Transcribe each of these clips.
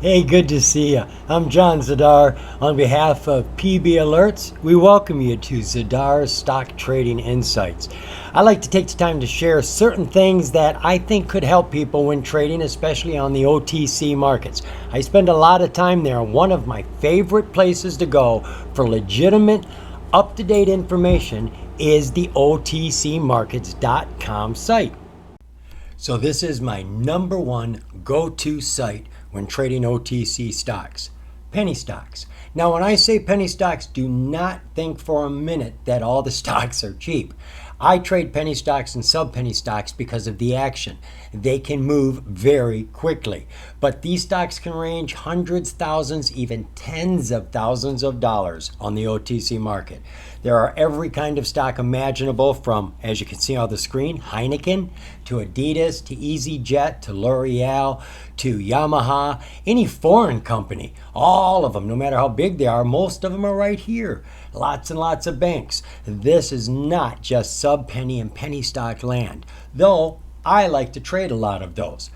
Hey, good to see you. I'm John Zidar. On behalf of PB Alerts, we welcome you to Zidar's Stock Trading Insights. I like to take the time to share certain things that I think could help people when trading, especially on the OTC markets. I spend a lot of time there. One of my favorite places to go for legitimate, up-to-date information is the OTCmarkets.com site. So this is my number one go-to site when trading OTC stocks, penny stocks. Now, when I say penny stocks, do not think for a minute that all the stocks are cheap. I trade penny stocks and sub-penny stocks because of the action. They can move very quickly. But these stocks can range hundreds, thousands, even tens of thousands of dollars on the OTC market. There are every kind of stock imaginable from, as you can see on the screen, Heineken, to Adidas, to EasyJet, to L'Oreal, to Yamaha, any foreign company. All of them, no matter how big they are, most of them are right here. Lots and lots of banks. This is not just sub-penny and penny stock land, though I like to trade a lot of those.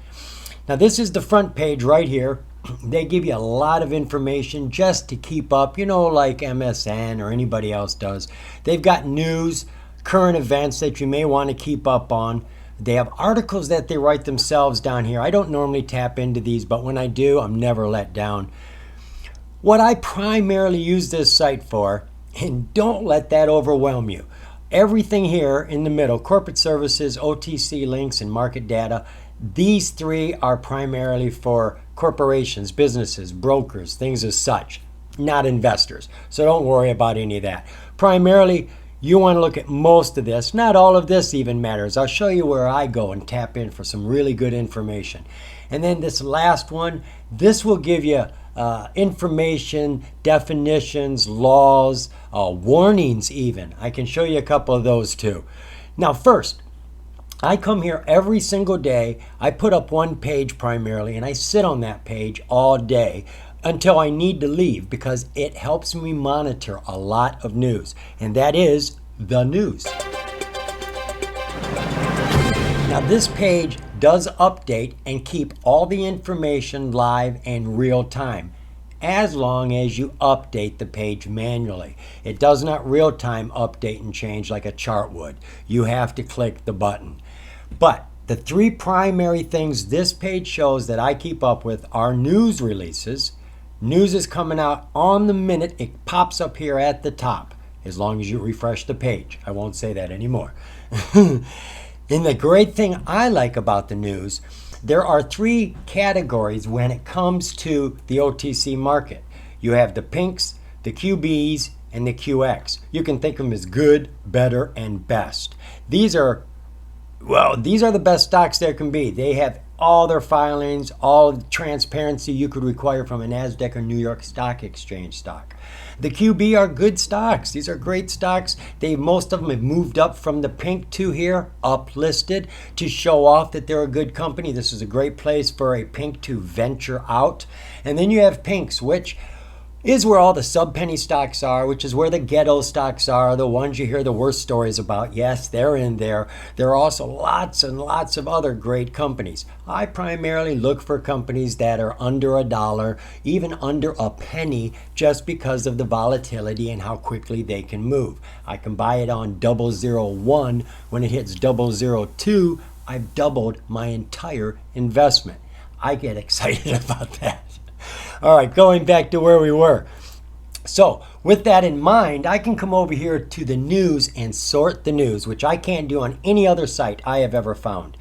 Now this is the front page right here. They give you a lot of information just to keep up, like MSN or anybody else does. They've got news, current events that you may want to keep up on. They have articles that they write themselves down here. I don't normally tap into these, but when I do, I'm never let down. What I primarily use this site for, and don't let that overwhelm you, everything here in the middle, corporate services, OTC links, and market data, these three are primarily for corporations, businesses, brokers, things as such, not investors. So don't worry about any of that. Primarily, you want to look at most of this. Not all of this even matters. I'll show you where I go and tap in for some really good information. And then this last one, this will give you information, definitions, laws, warnings even. I can show you a couple of those too. Now first, I come here every single day. I put up one page primarily, and I sit on that page all day until I need to leave because it helps me monitor a lot of news, and that is the news. Now this page does update and keep all the information live and real time, as long as you update the page manually. It does not real time update and change like a chart would. You have to click the button. But the three primary things this page shows that I keep up with are news releases. News is coming out on the minute. It pops up here at the top, as long as you refresh the page. I won't say that anymore. And the great thing I like about the news, there are three categories when it comes to the OTC market. You have the pinks, the QBs, and the QX. You can think of them as good, better, and best. These are the best stocks there can be. They have all their filings, all the transparency you could require from a NASDAQ or New York Stock Exchange stock. The QB are good stocks. These are great stocks. Most of them have moved up from the pink to here, up listed, to show off that they're a good company. This is a great place for a pink to venture out. And then you have pinks, which is where all the sub-penny stocks are, which is where the ghetto stocks are, the ones you hear the worst stories about. Yes, they're in there. There are also lots and lots of other great companies. I primarily look for companies that are under $1, even under a penny, just because of the volatility and how quickly they can move. I can buy it on 001. When it hits 002, I've doubled my entire investment. I get excited about that. All right, going back to where we were. So with that in mind, I can come over here to the news and sort the news, which I can't do on any other site I have ever found.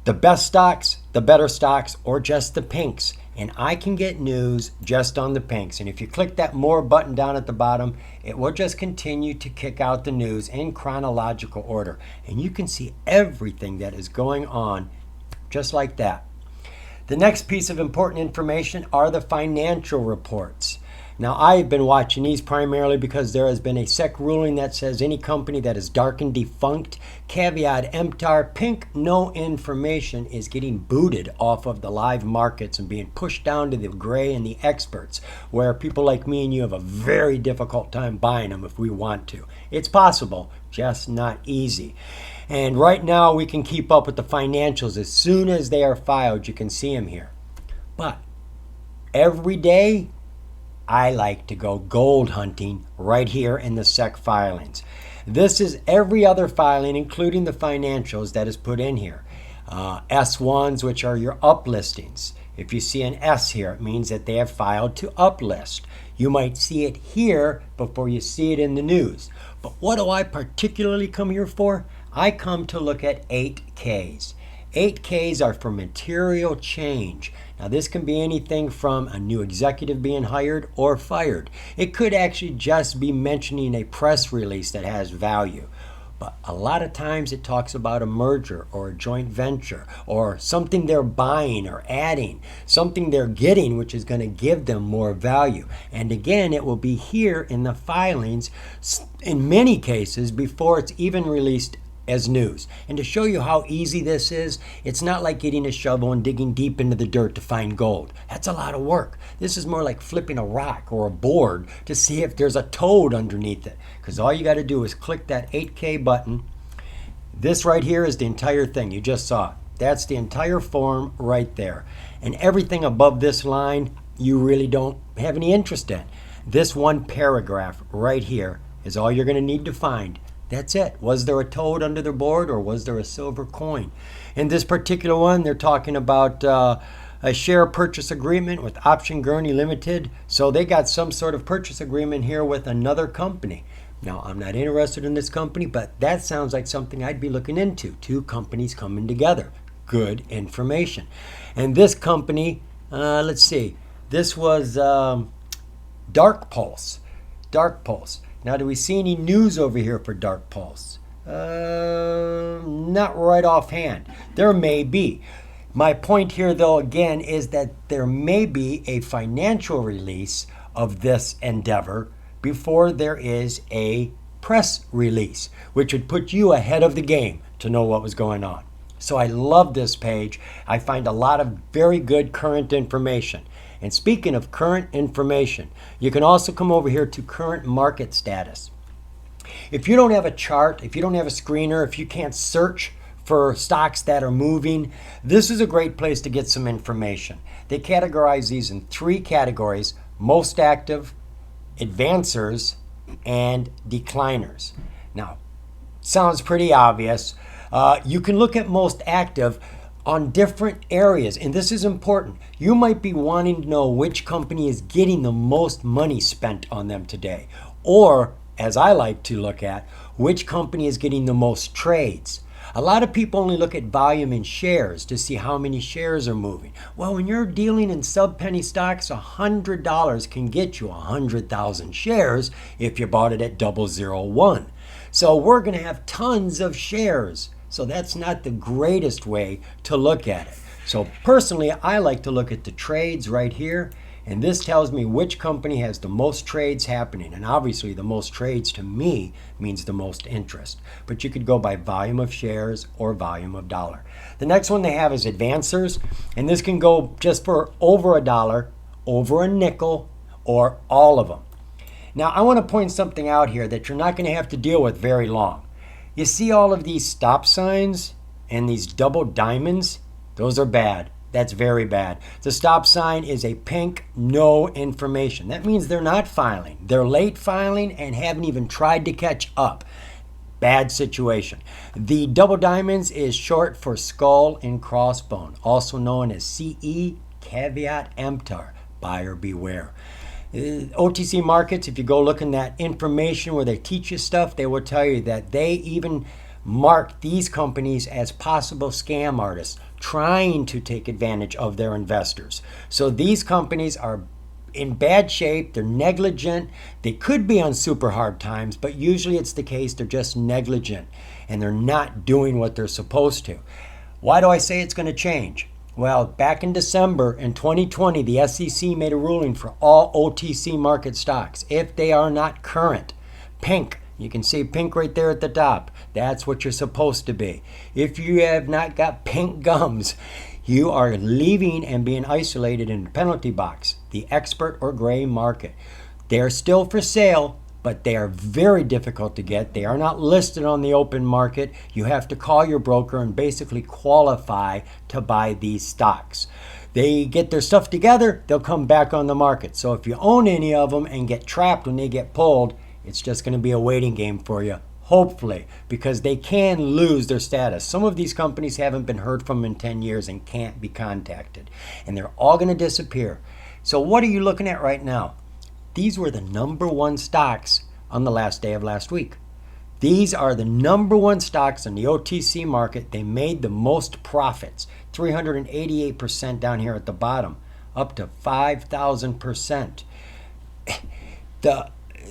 The best stocks, the better stocks, or just the pinks. And I can get news just on the pinks. And if you click that more button down at the bottom, it will just continue to kick out the news in chronological order. And you can see everything that is going on just like that. The next piece of important information are the financial reports. Now, I've been watching these primarily because there has been a SEC ruling that says any company that is dark and defunct, caveat emptor, pink, no information, is getting booted off of the live markets and being pushed down to the gray and the experts, where people like me and you have a very difficult time buying them if we want to. It's possible, just not easy. And right now we can keep up with the financials as soon as they are filed. You can see them here. But Every day, I like to go gold hunting right here in the SEC filings. This is every other filing, including the financials, that is put in here. S1s, which are your uplistings. If you see an S here, it means that they have filed to uplist. You might see it here before you see it in the news. But what do I particularly come here for? I come to look at 8Ks. 8Ks are for material change. Now, this can be anything from a new executive being hired or fired. It could actually just be mentioning a press release that has value. But a lot of times it talks about a merger or a joint venture or something they're buying or adding, something they're getting which is going to give them more value. And again, it will be here in the filings in many cases before it's even released as news. And to show you how easy this is, it's not like getting a shovel and digging deep into the dirt to find gold. That's a lot of work. This is more like flipping a rock or a board to see if there's a toad underneath it. Because all you got to do is click that 8K button. This right here is the entire thing. You just saw it. That's the entire form right there. And everything above this line, you really don't have any interest in. This one paragraph right here is all you're going to need to find. That's it. Was there a toad under the board or was there a silver coin? In this particular one, they're talking about a share purchase agreement with Option Gurney Limited. So they got some sort of purchase agreement here with another company. Now, I'm not interested in this company, but that sounds like something I'd be looking into. Two companies coming together. Good information. And this company, let's see, this was Dark Pulse. Dark Pulse. Now, do we see any news over here for Dark Pulse? Not right offhand. There may be. My point here, though, again, is that there may be a financial release of this endeavor before there is a press release, which would put you ahead of the game to know what was going on. So I love this page. I find a lot of very good current information. And speaking of current information, you can also come over here to current market status. If you don't have a chart, if you don't have a screener, if you can't search for stocks that are moving, this is a great place to get some information. They categorize these in 3 categories: most active, advancers, and decliners. Now, sounds pretty obvious. You can look at most active on different areas, and this is important. You might be wanting to know which company is getting the most money spent on them today, or, as I like to look at, which company is getting the most trades. A lot of people only look at volume in shares to see how many shares are moving. Well, when you're dealing in sub-penny stocks, $100 can get you 100,000 shares if you bought it at 001. So we're going to have tons of shares. So that's not the greatest way to look at it. So personally, I like to look at the trades right here. And this tells me which company has the most trades happening. And obviously the most trades to me means the most interest. But you could go by volume of shares or volume of dollar. The next one they have is advancers. And this can go just for over $1, over a nickel, or all of them. Now I want to point something out here that you're not going to have to deal with very long. You see all of these stop signs and these double diamonds? Those are bad. That's very bad. The stop sign is a pink no information. That means they're not filing. They're late filing and haven't even tried to catch up. Bad situation. The double diamonds is short for skull and crossbone, also known as CE caveat emptor, buyer beware. OTC markets, if you go look in that information where they teach you stuff, they will tell you that they even mark these companies as possible scam artists trying to take advantage of their investors. So these companies are in bad shape, they're negligent, they could be on super hard times, but usually it's the case they're just negligent and they're not doing what they're supposed to. Why do I say it's going to change? Well, back in December in 2020, the SEC made a ruling for all OTC market stocks. If they are not current, pink, you can see pink right there at the top. That's what you're supposed to be. If you have not got pink gums, you are leaving and being isolated in the penalty box, the expert or gray market. They're still for sale, but they are very difficult to get. They are not listed on the open market. You have to call your broker and basically qualify to buy these stocks. they get their stuff together, they'll come back on the market. So if you own any of them and get trapped when they get pulled, it's just going to be a waiting game for you, hopefully, because they can lose their status. Some of these companies haven't been heard from in 10 years and can't be contacted, and they're all going to disappear. So what are you looking at right now? These were the number one stocks on the last day of last week. These are the number one stocks in the OTC market. They made the most profits, 388% down here at the bottom, up to 5,000%.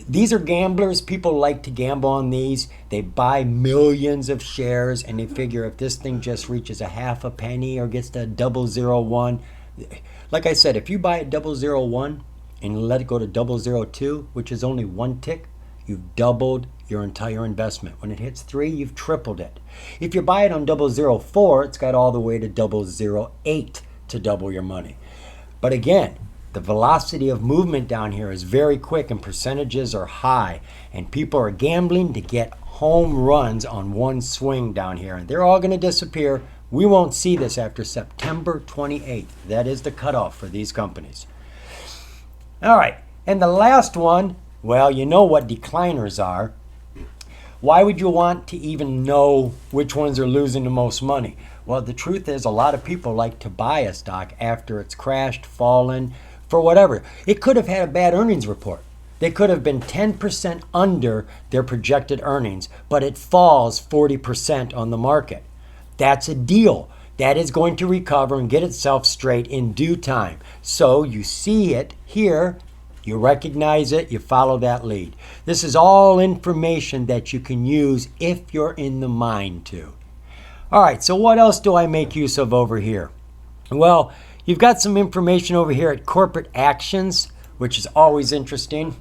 These are gamblers. People like to gamble on these. They buy millions of shares and they figure if this thing just reaches a half a penny or gets to 001. Like I said, if you buy at 001 and let it go to 002, which is only one tick, you've doubled your entire investment. When it hits 3, you've tripled it. If you buy it on 004, it's got all the way to 008 to double your money. But again, the velocity of movement down here is very quick and percentages are high. And people are gambling to get home runs on one swing down here. And they're all going to disappear. We won't see this after September 28th. That is the cutoff for these companies. All right. And the last one, well, you know what decliners are. Why would you want to even know which ones are losing the most money? Well, the truth is a lot of people like to buy a stock after it's crashed, fallen, for whatever. It could have had a bad earnings report. They could have been 10% under their projected earnings, but it falls 40% on the market. That's a deal. That is going to recover and get itself straight in due time. So you see it here. You recognize it, you follow that lead. This is all information that you can use if you're in the mind to. All right, so what else do I make use of over here? Well, you've got some information over here at corporate actions, which is always interesting.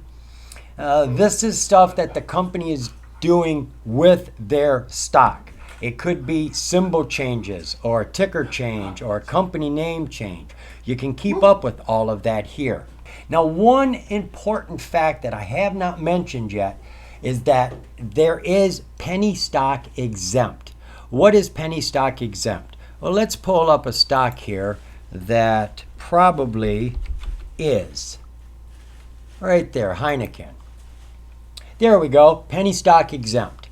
This is stuff that the company is doing with their stock. It could be symbol changes or a ticker change or a company name change. You can keep up with all of that here. Now, one important fact that I have not mentioned yet is that there is penny stock exempt. What is penny stock exempt? Well, let's pull up a stock here that probably is. Right there, Heineken. There we go, penny stock exempt.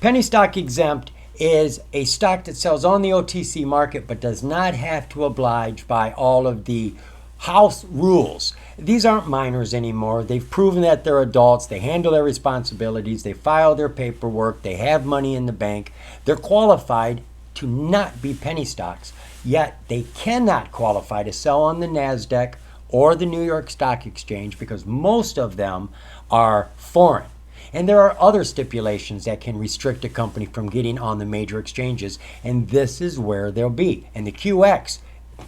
Penny stock exempt is a stock that sells on the OTC market but does not have to oblige by all of the house rules. These aren't minors anymore. They've proven that they're adults. They handle their responsibilities. They file their paperwork. They have money in the bank. They're qualified to not be penny stocks, yet they cannot qualify to sell on the NASDAQ or the New York Stock Exchange because most of them are foreign. And there are other stipulations that can restrict a company from getting on the major exchanges, and this is where they'll be. And the QX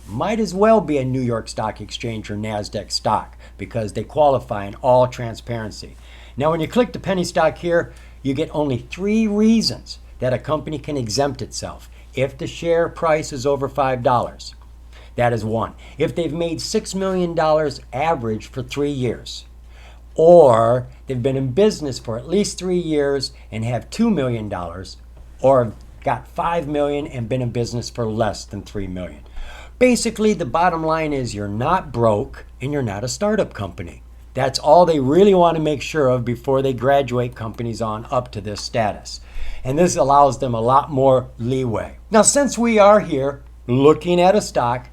might as well be a New York Stock Exchange or NASDAQ stock because they qualify in all transparency. Now, when you click the penny stock here, you get only 3 reasons that a company can exempt itself. If the share price is over $5, that is one. If they've made $6 million average for 3 years, or they've been in business for at least 3 years and have $2 million, or have got $5 million and been in business for less than $3 million. Basically, the bottom line is you're not broke and you're not a startup company. That's all they really want to make sure of before they graduate companies on up to this status. And this allows them a lot more leeway. Now, since we are here looking at a stock,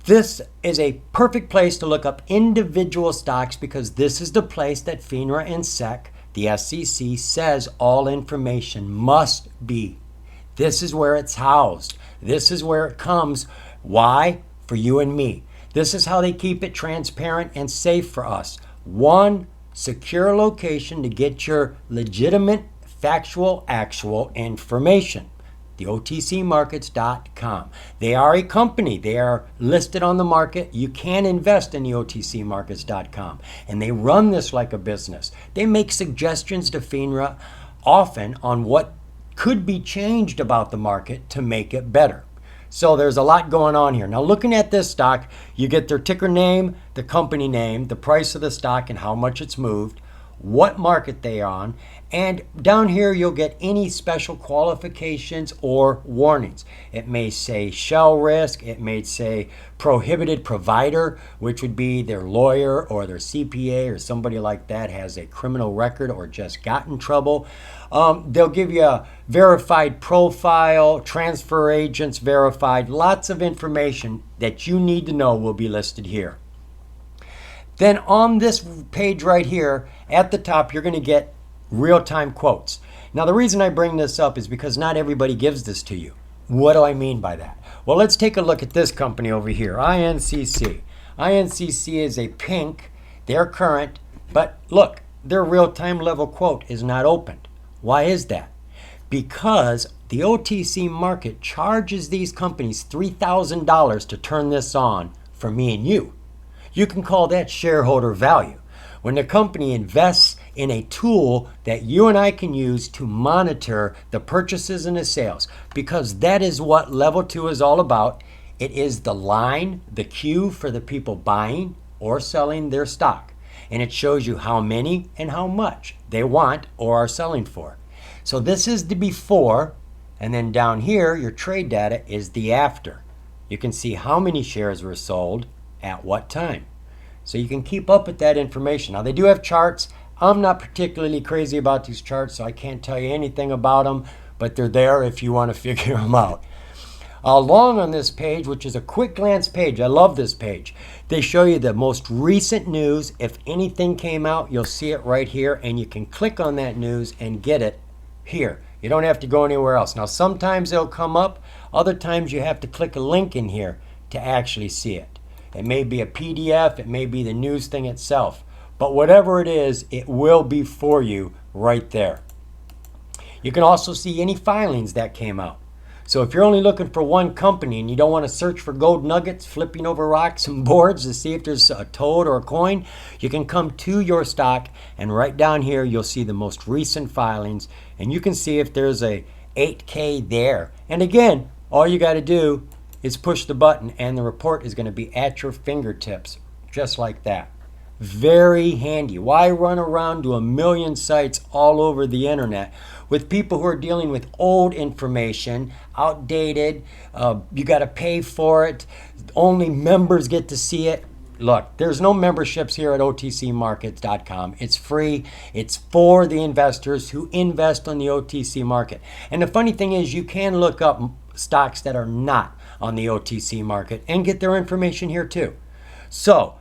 this is a perfect place to look up individual stocks because this is the place that FINRA and SEC, the SEC, says all information must be. This is where it's housed. This is where it comes. Why? For you and me. This is how they keep it transparent and safe for us. One secure location to get your legitimate, factual, actual information. The OTCmarkets.com. They are a company. They are listed on the market. You can invest in the OTCmarkets.com. And they run this like a business. They make suggestions to FINRA often on what could be changed about the market to make it better. So there's a lot going on here. Now, looking at this stock, you get their ticker name, the company name, the price of the stock, and how much it's moved, what market they're on, and down here you'll get any special qualifications or warnings. It may say shell risk, it may say prohibited provider, which would be their lawyer or their CPA or somebody like that has a criminal record or just got in trouble. They'll give you a verified profile, transfer agents verified, lots of information that you need to know will be listed here. Then on this page right here at the top, you're going to get real-time quotes. Now the reason I bring this up is because not everybody gives this to you. What do I mean by that? Well, let's take a look at this company over here, INCC. INCC is a pink, they're current, but look, their real-time level quote is not opened. Why is that? Because the OTC market charges these companies $3,000 to turn this on for me and you. You can call that shareholder value. When the company invests in a tool that you and I can use to monitor the purchases and the sales, because that is what level 2 is all about. It is the line, the queue for the people buying or selling their stock. And it shows you how many and how much they want or are selling for. So this is the before, and then down here, your trade data is the after. You can see how many shares were sold at what time. So you can keep up with that information. Now they do have charts. I'm not particularly crazy about these charts, so I can't tell you anything about them, but they're there if you want to figure them out. Along on this page, which is a quick glance page, I love this page. They show you the most recent news. If anything came out, you'll see it right here, and you can click on that news and get it here. You don't have to go anywhere else. Now sometimes they'll come up, other times you have to click a link in here to actually see it. It may be a PDF, it may be the news thing itself, but whatever it is, it will be for you right there. You can also see any filings that came out. So if you're only looking for one company and you don't want to search for gold nuggets, flipping over rocks and boards to see if there's a toad or a coin, you can come to your stock, and right down here you'll see the most recent filings, and you can see if there's a 8K there. And again, all you got to do is push the button and the report is going to be at your fingertips, just like that. Very handy. Why run around to a million sites all over the internet with people who are dealing with old information, outdated, you got to pay for it, only members get to see it. Look, there's no memberships here at OTCmarkets.com. It's free. It's for the investors who invest on the OTC market. And the funny thing is you can look up stocks that are not on the OTC market and get their information here too. So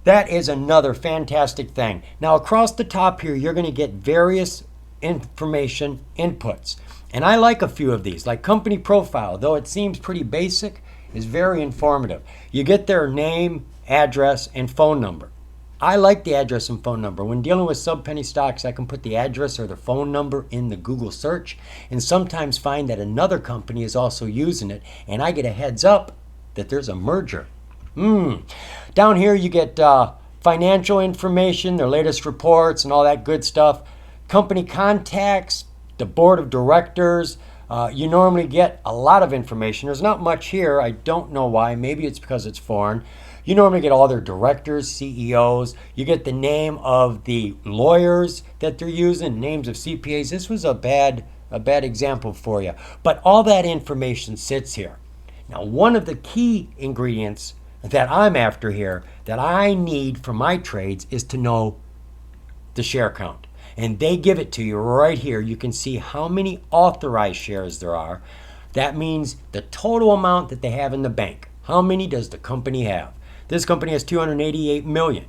that is another fantastic thing. Now across the top here, you're going to get various information inputs. And I like a few of these, like company profile, though it seems pretty basic, is very informative. You get their name, address, and phone number. I like the address and phone number. When dealing with sub-penny stocks, I can put the address or the phone number in the Google search and sometimes find that another company is also using it, and I get a heads up that there's a merger. Down here you get financial information, their latest reports and all that good stuff. Company contacts, the board of directors. You normally get a lot of information. There's not much here. I don't know why. Maybe it's because it's foreign. You normally get all their directors, CEOs. You get the name of the lawyers that they're using, names of CPAs. This was a bad example for you. But all that information sits here. Now, one of the key ingredients that I'm after here, that I need for my trades, is to know the share count. And they give it to you right here. You can see how many authorized shares there are. That means the total amount that they have in the bank. How many does the company have? This company has 288 million.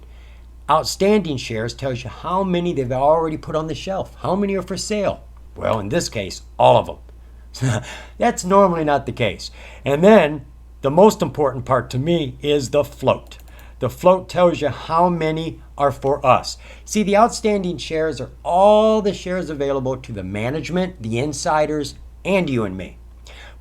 Outstanding shares tells you how many they've already put on the shelf. How many are for sale? Well, in this case, all of them. That's normally not the case. And then the most important part to me is the float. The float tells you how many are for us. See, the outstanding shares are all the shares available to the management, the insiders, and you and me.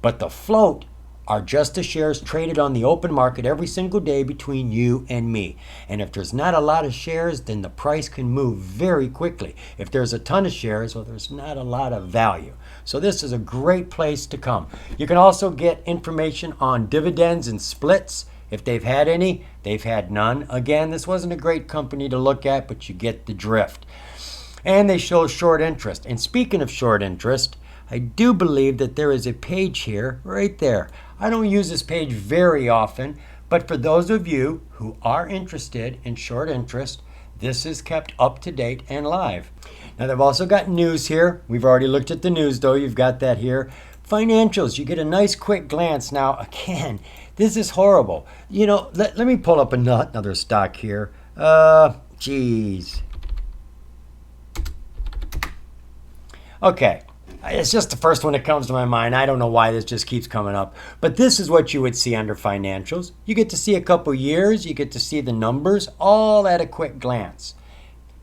But the float are just the shares traded on the open market every single day between you and me. And if there's not a lot of shares, then the price can move very quickly. If there's a ton of shares, well, there's not a lot of value. So this is a great place to come. You can also get information on dividends and splits. If they've had any, they've had none. Again, this wasn't a great company to look at, but you get the drift. And they show short interest. And speaking of short interest, I do believe that there is a page here right there. I don't use this page very often, but for those of you who are interested in short interest, this is kept up to date and live. Now they've also got news here. We've already looked at the news though. You've got that here. Financials, you get a nice quick glance. Now again, this is horrible. You know, let me pull up another stock here. Geez. Okay, it's just the first one that comes to my mind. I don't know why this just keeps coming up. But this is what you would see under financials. You get to see a couple years. You get to see the numbers, all at a quick glance.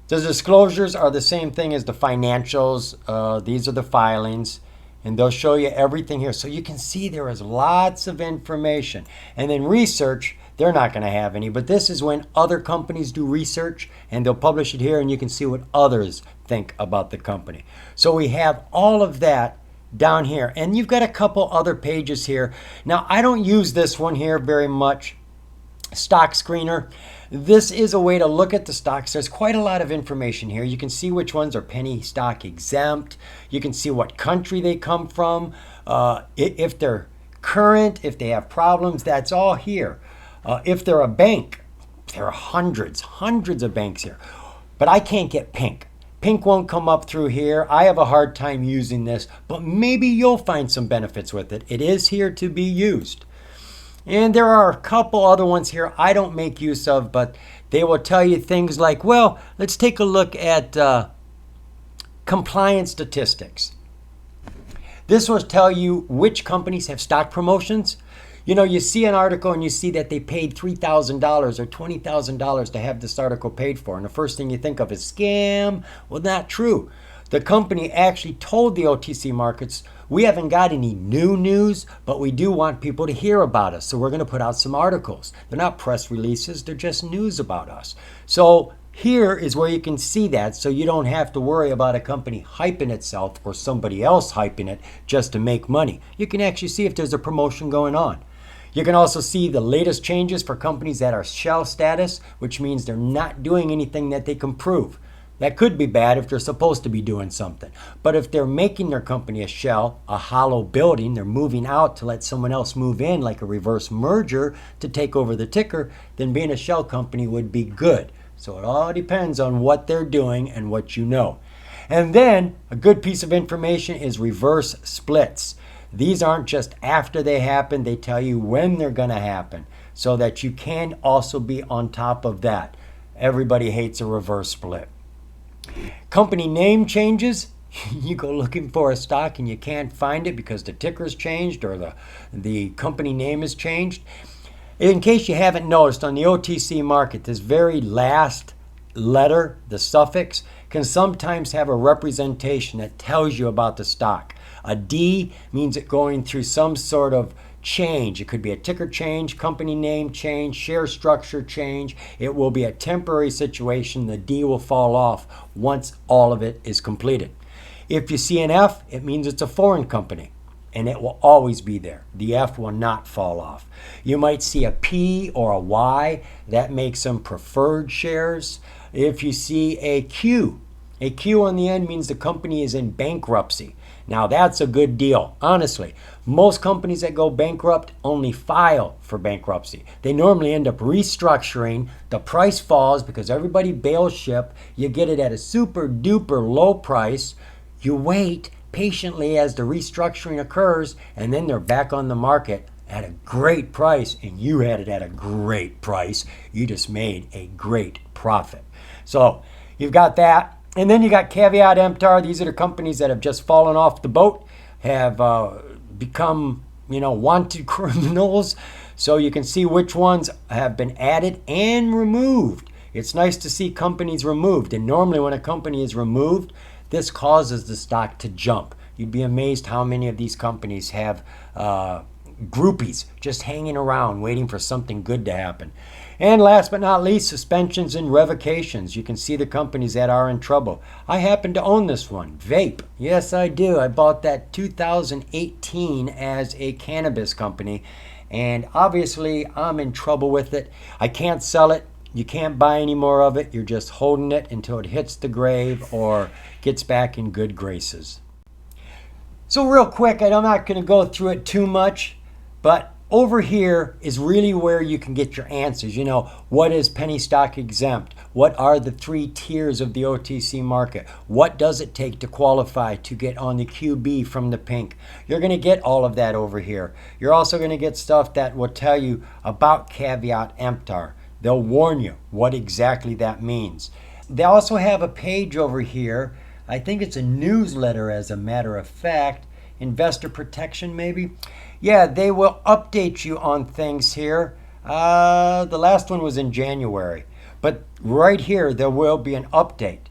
The disclosures are the same thing as the financials. These are the filings. And they'll show you everything here. So you can see there is lots of information. And then research, they're not going to have any. But this is when other companies do research. And they'll publish it here. And you can see what others think about the company. So we have all of that down here. And you've got a couple other pages here. Now, I don't use this one here very much. Stock Screener. This is a way to look at the stocks. There's quite a lot of information here. You can see which ones are penny stock exempt. You can see what country they come from. If they're current, if they have problems, that's all here. If they're a bank, there are hundreds of banks here. But I can't get pink. Pink won't come up through here. I have a hard time using this, but maybe you'll find some benefits with it. It is here to be used. And there are a couple other ones here I don't make use of, but they will tell you things like, well, let's take a look at compliance statistics. This will tell you which companies have stock promotions. You know, you see an article and you see that they paid $3,000 or $20,000 to have this article paid for. And the first thing you think of is scam. Well, not true. The company actually told the OTC markets, we haven't got any new news, but we do want people to hear about us. So we're going to put out some articles. They're not press releases. They're just news about us. So here is where you can see that. So you don't have to worry about a company hyping itself or somebody else hyping it just to make money. You can actually see if there's a promotion going on. You can also see the latest changes for companies that are shell status, which means they're not doing anything that they can prove. That could be bad if they're supposed to be doing something. But if they're making their company a shell, a hollow building, they're moving out to let someone else move in, like a reverse merger to take over the ticker, then being a shell company would be good. So it all depends on what they're doing and what you know. And then a good piece of information is reverse splits. These aren't just after they happen, they tell you when they're going to happen so that you can also be on top of that. Everybody hates a reverse split. Company name changes. You go looking for a stock and you can't find it because the ticker's changed or the company name has changed. In case you haven't noticed, on the OTC market, this very last letter, the suffix, can sometimes have a representation that tells you about the stock. A D means it going through some sort of change. It could be a ticker change, company name change, share structure change. It will be a temporary situation. The D will fall off once all of it is completed. If you see an F, it means it's a foreign company and it will always be there. The F will not fall off. You might see a P or a Y. That makes them preferred shares. If you see a Q on the end means the company is in bankruptcy. Now that's a good deal. Honestly, most companies that go bankrupt only file for bankruptcy. They normally end up restructuring. The price falls because everybody bails ship. You get it at a super duper low price. You wait patiently as the restructuring occurs, and then they're back on the market at a great price, and you had it at a great price. You just made a great profit. So you've got that. And then you got caveat emptor. These are the companies that have just fallen off the boat, have become, wanted criminals. So you can see which ones have been added and removed. It's nice to see companies removed. And normally when a company is removed, this causes the stock to jump. You'd be amazed how many of these companies have groupies just hanging around waiting for something good to happen. And last but not least, suspensions and revocations. You can see the companies that are in trouble. I happen to own this one, Vape. Yes, I do. I bought that 2018 as a cannabis company, and obviously I'm in trouble with it. I can't sell it. You can't buy any more of it. You're just holding it until it hits the grave or gets back in good graces. So real quick, I'm not going to go through it too much, but over here is really where you can get your answers. What is penny stock exempt? What are the 3 tiers of the OTC market? What does it take to qualify to get on the QB from the pink? You're going to get all of that over here. You're also going to get stuff that will tell you about caveat emptor. They'll warn you what exactly that means. They also have a page over here. I think it's a newsletter, as a matter of fact. Investor protection, maybe? Yeah, they will update you on things here. The last one was in January. But right here, there will be an update.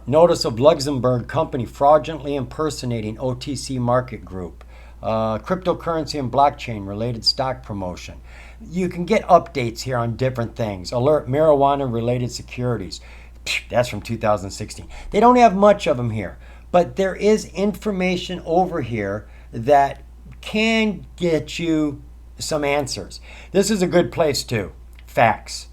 Notice of Luxembourg company fraudulently impersonating OTC market group. Cryptocurrency and blockchain related stock promotion. You can get updates here on different things. Alert marijuana related securities. That's from 2016. They don't have much of them here, but there is information over here that can get you some answers. This is a good place too. Facts.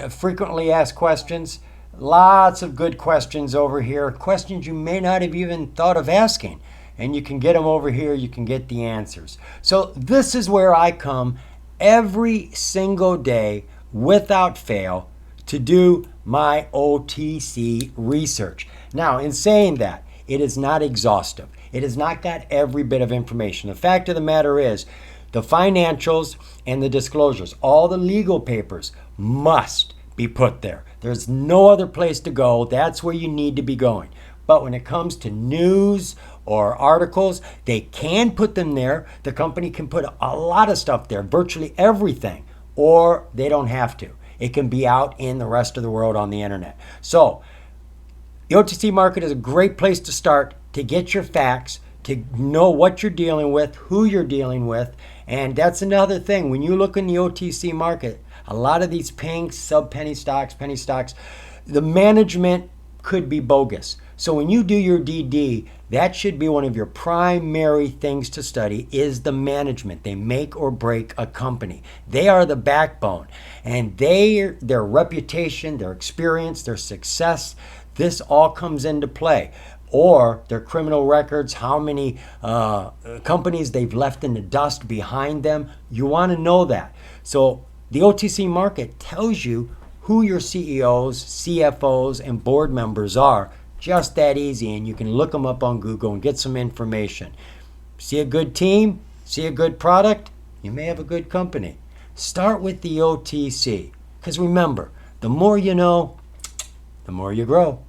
Frequently asked questions. Lots of good questions over here. Questions you may not have even thought of asking. And you can get them over here. You can get the answers. So this is where I come every single day without fail to do my OTC research. Now, in saying that, it is not exhaustive. It has not got every bit of information. The fact of the matter is, the financials and the disclosures, all the legal papers must be put there. There's no other place to go. That's where you need to be going. But when it comes to news or articles, they can put them there. The company can put a lot of stuff there, virtually everything, or they don't have to. It can be out in the rest of the world on the internet. So the OTC market is a great place to start to get your facts, to know what you're dealing with, who you're dealing with. And that's another thing. When you look in the OTC market, a lot of these pink, sub-penny stocks, the management could be bogus. So when you do your DD, that should be one of your primary things to study is the management. They make or break a company. They are the backbone. And their reputation, their experience, their success, this all comes into play. Or their criminal records, how many companies they've left in the dust behind them. You want to know that. So the OTC market tells you who your CEOs, CFOs, and board members are. Just that easy, and you can look them up on Google and get some information. See a good team, see a good product, you may have a good company. Start with the OTC, because remember, the more you know, the more you grow.